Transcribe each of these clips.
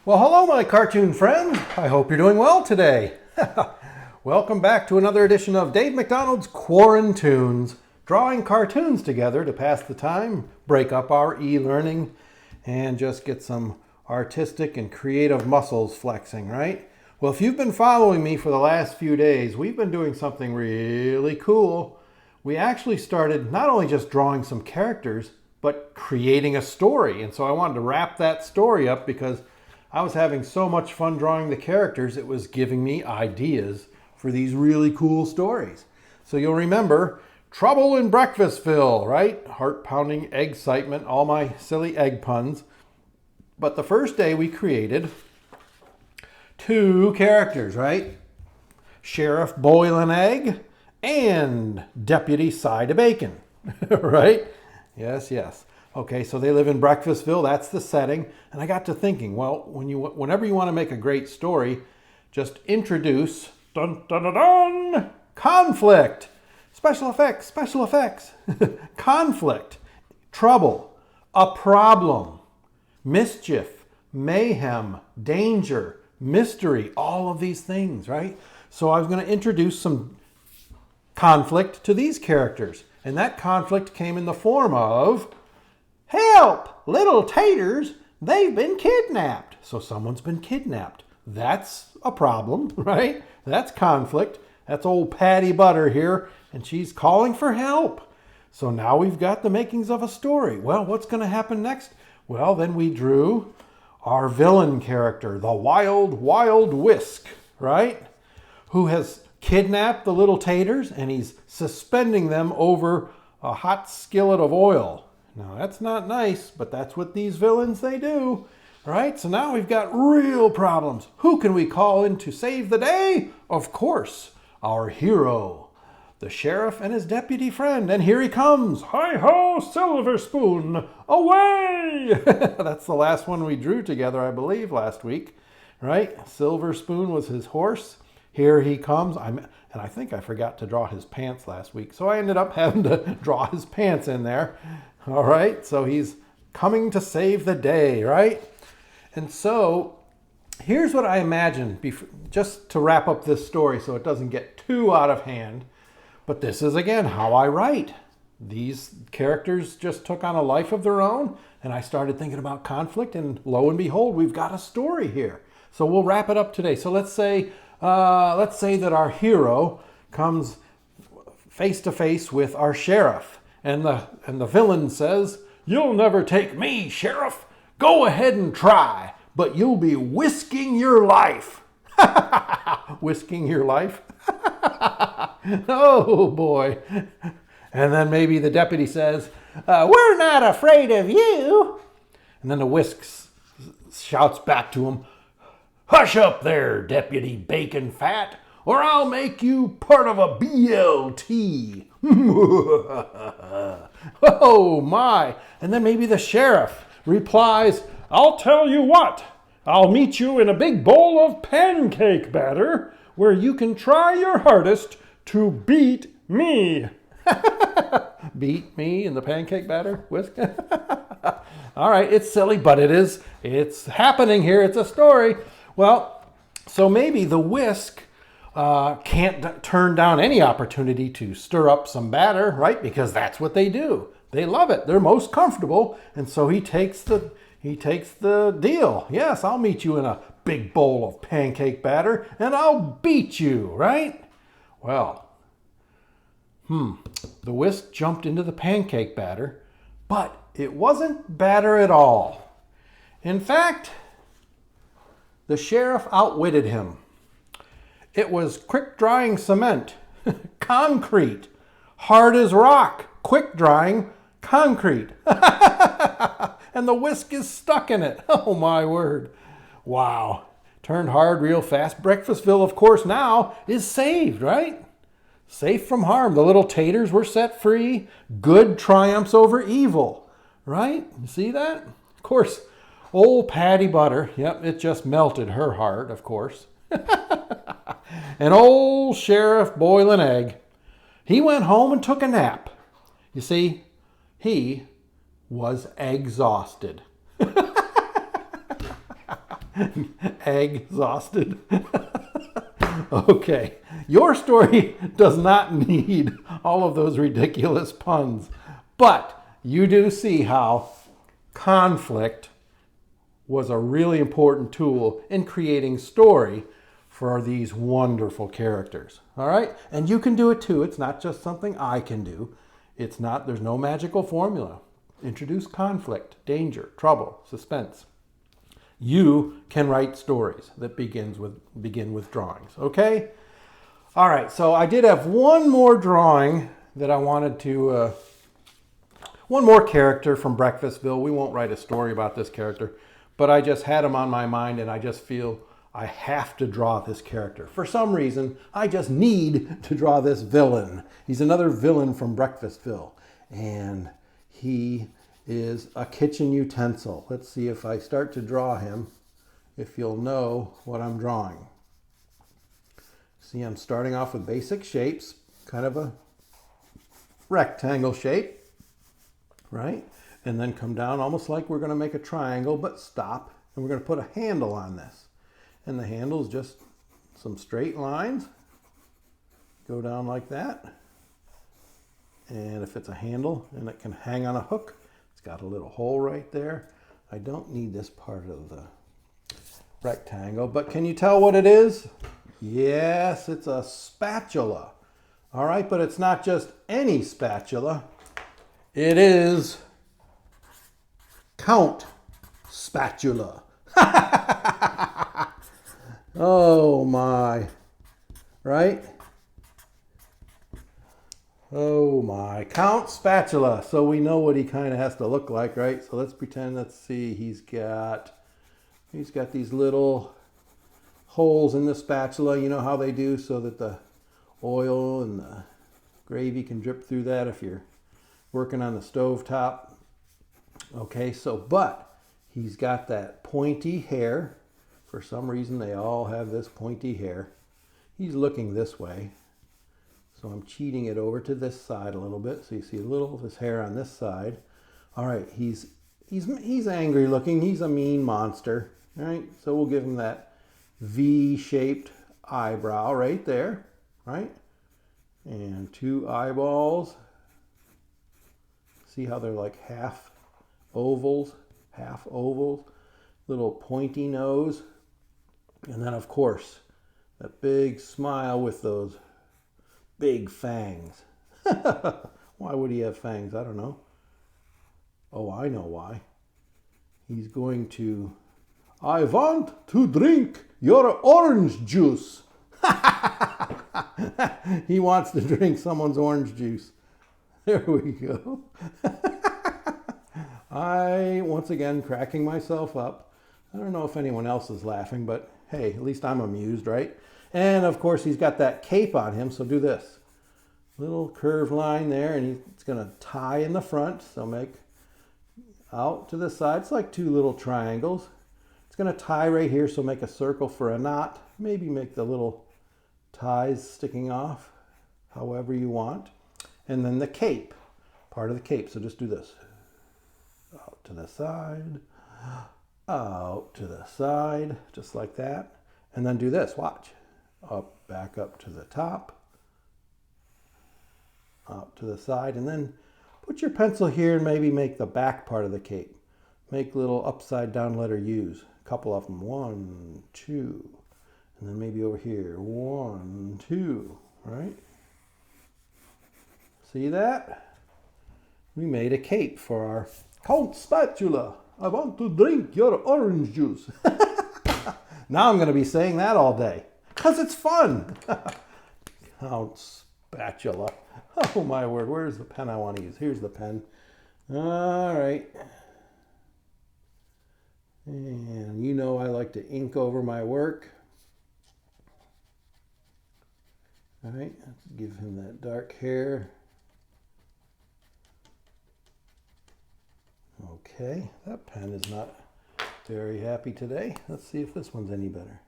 Well, hello, my cartoon friends. I hope you're doing well today. Welcome back to another edition of Dave McDonald's Quarantunes, drawing cartoons together to pass the time, break up our e-learning, and just get some artistic and creative muscles flexing, right? Well, if you've been following me for the last few days, we've been doing something really cool. We actually started not only just drawing some characters, but creating a story. And so I wanted to wrap that story up because I was having so much fun drawing the characters, it was giving me ideas for these really cool stories. So you'll remember Trouble in Breakfastville, right? Heart-pounding excitement, all my silly egg puns. But the first day we created two characters, right? Sheriff Boil an Egg and Deputy Side of Bacon, right? Yes, yes. Okay, so they live in Breakfastville, that's the setting. And I got to thinking, well, whenever you want to make a great story, just introduce, dun, dun, dun, dun, conflict, special effects, conflict, trouble, a problem, mischief, mayhem, danger, mystery, all of these things, right? So I was going to introduce some conflict to these characters. And that conflict came in the form of, help, little taters, they've been kidnapped. So someone's been kidnapped. That's a problem, right? That's conflict. That's old Patty Butter here, and she's calling for help. So now we've got the makings of a story. Well, what's going to happen next? Well, then we drew our villain character, the Wild Whisk, right? Who has kidnapped the little taters, and he's suspending them over a hot skillet of oil. Now, that's not nice, but that's what these villains, they do, right? So now we've got real problems. Who can we call in to save the day? Of course, our hero, the sheriff and his deputy friend. And here he comes. Hi-ho, Silver Spoon, away! That's the last one we drew together, I believe, last week, right? Silver Spoon was his horse. Here he comes. And I think I forgot to draw his pants last week, so I ended up having to draw his pants in there. All right, so he's coming to save the day, right? And so here's what I imagine, just to wrap up this story so it doesn't get too out of hand. But this is, again, how I write. These characters just took on a life of their own, and I started thinking about conflict, and lo and behold, we've got a story here. So we'll wrap it up today. So let's say that our hero comes face to face with our sheriff. And the villain says, "You'll never take me, Sheriff. Go ahead and try, but you'll be whisking your life." Whisking your life? Oh, boy. And then maybe the deputy says, "We're not afraid of you." And then the whisk shouts back to him, "Hush up there, Deputy Bacon Fat, or I'll make you part of a BLT." Oh my. And then maybe the sheriff replies, "I'll tell you what, I'll meet you in a big bowl of pancake batter where you can try your hardest to beat me." Beat me in the pancake batter? Whisk? All right, it's silly, but it's happening here. It's a story. Well, so maybe the whisk can't turn down any opportunity to stir up some batter, right? Because that's what they do. They love it. They're most comfortable. And so he takes the deal. Yes, I'll meet you in a big bowl of pancake batter and I'll beat you, right? Well, the whisk jumped into the pancake batter, but it wasn't batter at all. In fact, the sheriff outwitted him. It was quick-drying cement, concrete, hard as rock, quick-drying concrete. And the whisk is stuck in it. Oh, my word. Wow. Turned hard real fast. Breakfastville, of course, now is saved, right? Safe from harm. The little taters were set free. Good triumphs over evil, right? You see that? Of course, old Patty Butter, yep, it just melted her heart, of course. And old Sheriff Boil an Egg, he went home and took a nap. You see, he was exhausted. Exhausted. Okay, your story does not need all of those ridiculous puns, but you do see how conflict was a really important tool in creating story for these wonderful characters. All right, and you can do it too. It's not just something I can do. There's no magical formula. Introduce conflict, danger, trouble, suspense. You can write stories that begin with drawings, okay? All right, so I did have one more drawing that I wanted to, one more character from Breakfastville. We won't write a story about this character, but I just had him on my mind and I just feel I have to draw this character. For some reason, I just need to draw this villain. He's another villain from Breakfastville, and he is a kitchen utensil. Let's see if I start to draw him, if you'll know what I'm drawing. See, I'm starting off with basic shapes, kind of a rectangle shape, right? And then come down almost like we're going to make a triangle, but stop, and we're going to put a handle on this. And the handle is just some straight lines, go down like that. And if it's a handle and it can hang on a hook, it's got a little hole right there. I don't need this part of the rectangle, but can you tell what it is? Yes, it's a spatula. All right, but it's not just any spatula. It is Count Spatula. Oh my, right? Oh my, Count Spatula. So we know what he kind of has to look like, right? So let's pretend, let's see, he's got these little holes in the spatula. You know how they do, so that the oil and the gravy can drip through that if you're working on the stove top. Okay, so, but he's got that pointy hair. For some reason, they all have this pointy hair. He's looking this way. So I'm cheating it over to this side a little bit. So you see a little of his hair on this side. All right, he's angry looking. He's a mean monster. All right, so we'll give him that V-shaped eyebrow right there, right? And two eyeballs. See how they're like half ovals, little pointy nose. And then, of course, that big smile with those big fangs. Why would he have fangs? I don't know. Oh, I know why. He's going to, I want to drink your orange juice. He wants to drink someone's orange juice. There we go. Once again, cracking myself up. I don't know if anyone else is laughing, but hey, at least I'm amused, right? And of course, he's got that cape on him, so do this. Little curved line there, and it's going to tie in the front, so make out to the side. It's like two little triangles. It's going to tie right here, so make a circle for a knot. Maybe make the little ties sticking off, however you want. And then the cape, part of the cape, so just do this. Out to the side, out to the side, just like that. And then do this, watch. Up, back up to the top, out to the side, and then put your pencil here and maybe make the back part of the cape. Make little upside down letter U's, a couple of them, 1, 2, and then maybe over here, 1, 2, right? See that? We made a cape for our Count Spatula. I want to drink your orange juice. Now I'm going to be saying that all day because it's fun. Count Spatula. Oh my word, where's the pen I want to use? Here's the pen. All right. And you know I like to ink over my work. All right, let's give him that dark hair. Okay, that pen is not very happy today. Let's see if this one's any better.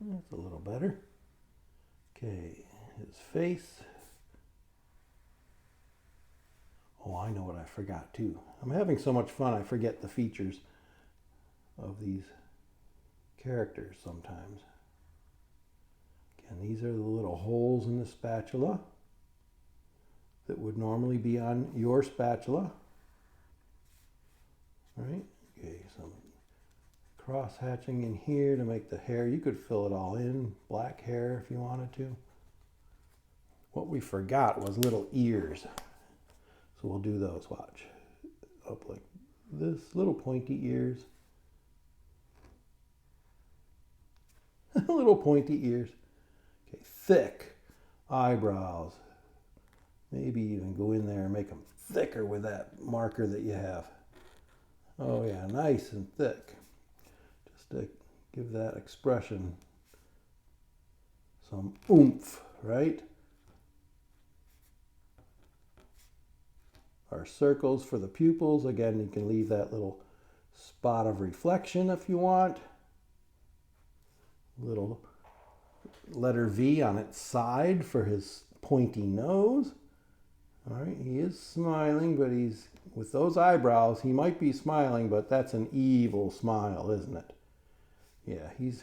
That's a little better. Okay, his face. Oh, I know what I forgot too. I'm having so much fun I forget the features of these characters sometimes. Again, these are the little holes in the spatula that would normally be on your spatula. All right, okay, some cross hatching in here to make the hair. You could fill it all in, black hair if you wanted to. What we forgot was little ears. So we'll do those, watch. Up like this, little pointy ears. Little pointy ears. Okay, thick eyebrows. Maybe even go in there and make them thicker with that marker that you have. Oh yeah, nice and thick. Just to give that expression some oomph, right? Our circles for the pupils. Again, you can leave that little spot of reflection if you want. Little letter V on its side for his pointy nose. All right, he is smiling, but he's, with those eyebrows, he might be smiling, but that's an evil smile, isn't it? Yeah, he's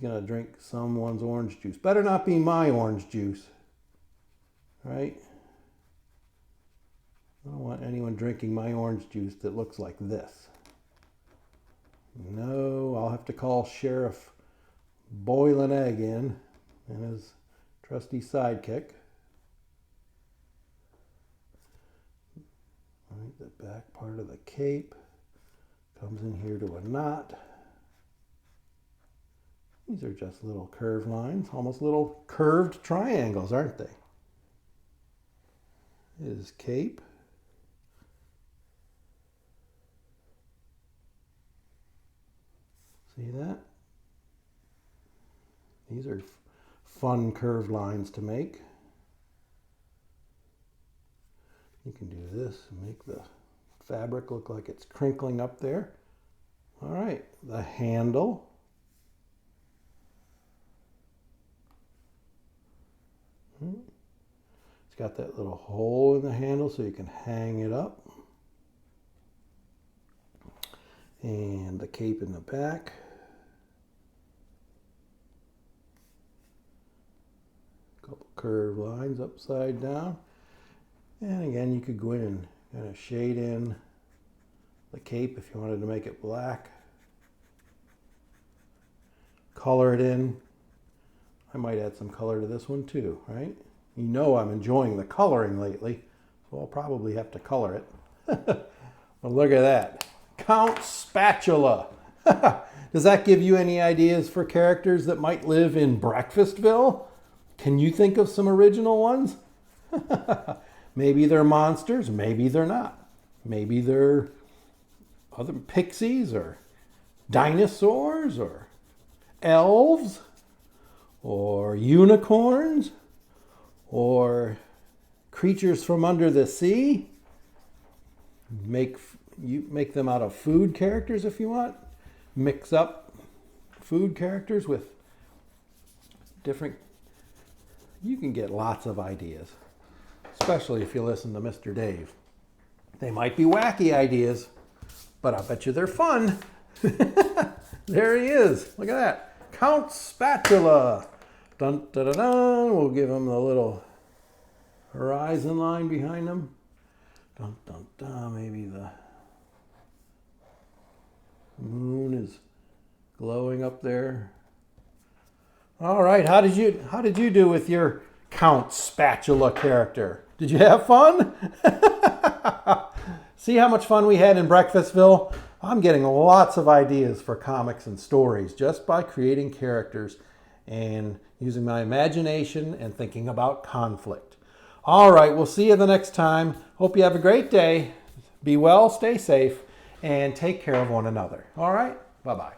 gonna drink someone's orange juice. Better not be my orange juice, right? I don't want anyone drinking my orange juice that looks like this. No, I'll have to call Sheriff Boil an Egg in and his trusty sidekick. All right, the back part of the cape comes in here to a knot. These are just little curved lines, almost little curved triangles, aren't they? His cape. See that? These are fun curved lines to make. You can do this and make the fabric look like it's crinkling up there. All right, the handle. It's got that little hole in the handle so you can hang it up. And the cape in the back. Couple curved lines upside down. And again, you could go in and kind of shade in the cape if you wanted to make it black. Color it in. I might add some color to this one too, right? You know I'm enjoying the coloring lately, so I'll probably have to color it. Well, look at that. Count Spatula. Does that give you any ideas for characters that might live in Breakfastville? Can you think of some original ones? Maybe they're monsters, maybe they're not. Maybe they're other pixies or dinosaurs or elves or unicorns or creatures from under the sea. Make them out of food characters if you want. Mix up food characters with different. You can get lots of ideas, especially if you listen to Mr. Dave. They might be wacky ideas, but I bet you they're fun. There he is. Look at that. Count Spatula. Dun, dun, dun, dun. We'll give him the little horizon line behind him. Dun, dun, dun. Maybe the moon is glowing up there. All right, how did you do with your Count Spatula character? Did you have fun? See how much fun we had in Breakfastville? I'm getting lots of ideas for comics and stories just by creating characters and using my imagination and thinking about conflict. All right, we'll see you the next time. Hope you have a great day. Be well, stay safe, and take care of one another. All right, bye-bye.